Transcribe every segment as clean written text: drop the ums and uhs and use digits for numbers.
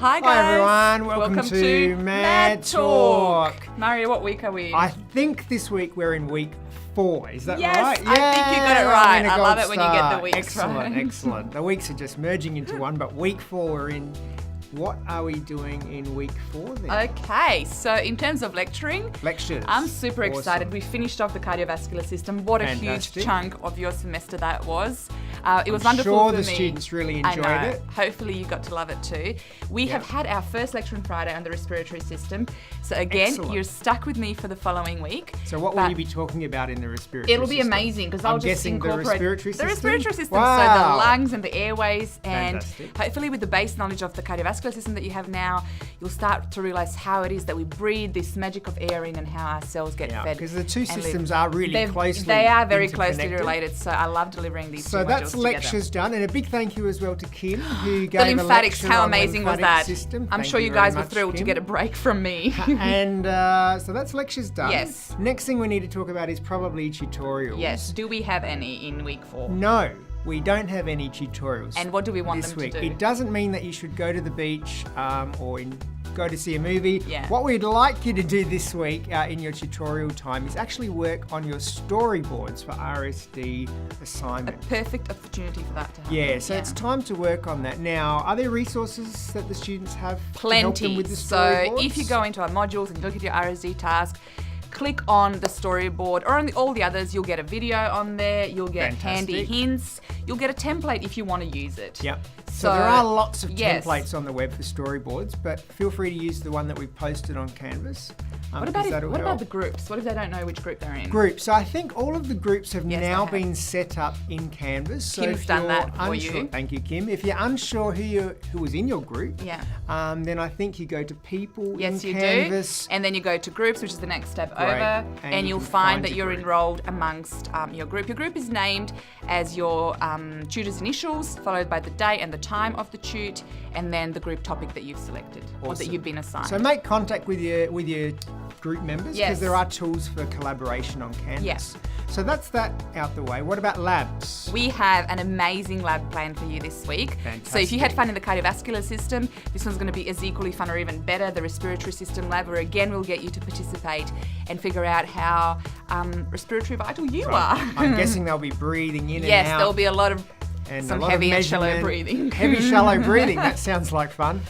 Hi guys. Hi everyone, welcome to Mad Talk. Mario, what week are we in? I think this week we're in week 4, is that yes, right? I think you got it right. I love it when you get the weeks excellent, right. Excellent. The weeks are just merging into one, but week 4 we're in. What are we doing in week 4 then? Okay, so in terms of lecturing, Lectures. I'm super Awesome. excited. We finished off the cardiovascular system. What a Fantastic. huge chunk of your semester that was. It was I'm wonderful sure for the me. students really enjoyed I know. it. Hopefully you got to love it too. We have had our first lecture on Friday on the respiratory system. So again, Excellent. you're stuck with me for the following week. So what will you be talking about in the respiratory It'll be system? amazing because I'm I'll just guessing incorporate the respiratory system? The respiratory system, Wow. so the lungs and the airways, and Fantastic. hopefully with the base knowledge of the cardiovascular system that you have now, you'll start to realise how it is that we breathe, this magic of airing, and how our cells get fed. Because the two and live. systems are really closely They are very closely interconnected. related, so I love delivering these So two that's modules lectures together. done, and a big thank you as well to Kim, who The gave lymphatics, a lecture how on amazing was lymphatic that? system. I'm Thank sure you very guys were much, thrilled to Kim. get a break from me. And so that's lectures done. Yes. Next thing we need to talk about is probably tutorials. Yes, do we have any in week 4? No, we don't have any tutorials. And what do we want this them week? to do? It doesn't mean that you should go to the beach or go to see a movie. Yeah. What we'd like you to do this week in your tutorial time is actually work on your storyboards for RSD A assignment. perfect opportunity for that to happen. Yeah, so it's time to work on that. Now, are there resources that the students have to help them Plenty. with the So storyboards? if you go into our modules and you look at your RSD task, click on the storyboard or on all the others, you'll get a video on there, you'll get handy Fantastic. hints, you'll get a template if you want to use it. Yep. So there are lots of yes. templates on the web for storyboards, but feel free to use the one that we've posted on Canvas. What about that'll what help. about the groups? What if they don't know which group they're in? Groups. So I think all of the groups have Yes, now they have. been set up in Canvas. So Kim's if done you're that for unsure, you. Thank you, Kim. If you're unsure who was in your group, Yeah. then I think you go to People Yes, in you Canvas. do. And then you go to groups, which is the next step Great. over, And and you you'll can find find that your you're group. enrolled amongst your group. Your group is named as your tutor's initials, followed by the day and the time of the tute, and then the group topic that you've selected or that Awesome. you've been assigned. So make contact with your group members because Yes. there are tools for collaboration on Canvas. Yes. So that's that out the way. What about labs? We have an amazing lab plan for you this week. So if you had Fantastic. fun in the cardiovascular system, this one's going to be as equally fun or even better. The respiratory system lab, where again we'll get you to participate and figure out how respiratory vital you are. I'm guessing they'll be breathing in Yes, and out. there'll be a lot of And some a lot heavy of and shallow measurement. breathing. Heavy, shallow breathing. That sounds like fun.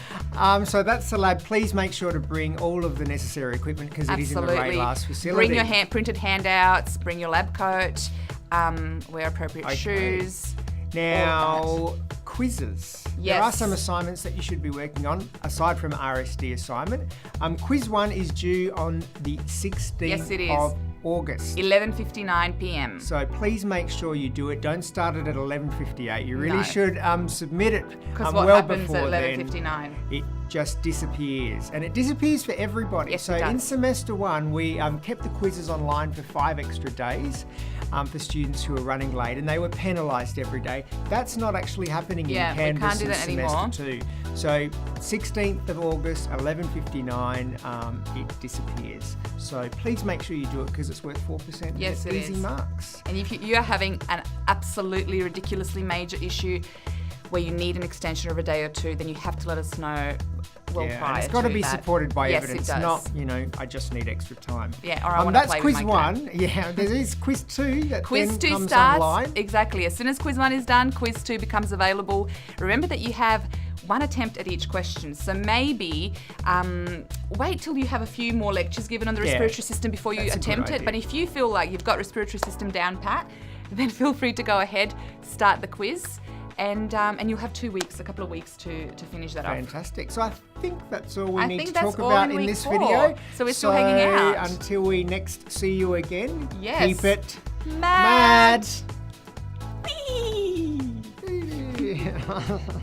So that's the lab. Please make sure to bring all of the necessary equipment because it is in the Absolutely. Raylars facility. Bring your printed handouts, bring your lab coat, wear appropriate Okay. shoes. Now, quizzes. There are Yes. some assignments that you should be working on aside from RSD assignment. Quiz 1 is due on the 16th Yes, it is. of August. 11:59 p.m. So please make sure you do it. Don't start it at 11:58. You really No. should submit it Because what well happens before at then. 11:59? It just disappears, and it disappears for everybody. Yes, so it does. in semester 1, we kept the quizzes online for 5 extra days for students who were running late, and they were penalised every day. That's not actually happening Yeah, in we Canvas can't do in that semester anymore. 2. So 16th of August, 11:59, it disappears. So please make sure you do it because it's worth 4%. and Yes, it's it easy is. marks. And if you're having an absolutely ridiculously major issue where you need an extension of a day or two, then you have to let us know well Yeah, prior and it's got to be that. supported by Yes, evidence, it does. not, I just need extra time. Yeah, or I want to that's play quiz with my 1. Yeah, there is quiz 2 that Quiz then 2 comes starts, online. exactly. As soon as quiz 1 is done, quiz 2 becomes available. Remember that you have one attempt at each question. So maybe wait till you have a few more lectures given on the Yeah, respiratory system before you that's a good attempt it. idea. But if you feel like you've got respiratory system down pat, then feel free to go ahead, start the quiz. And you'll have 2 weeks, a couple of weeks to finish that off. Fantastic. So I think that's all we I need think to that's talk all about in in week this 4. video. So we're still hanging out. Until we next see you again, Yes. keep it Mad. mad.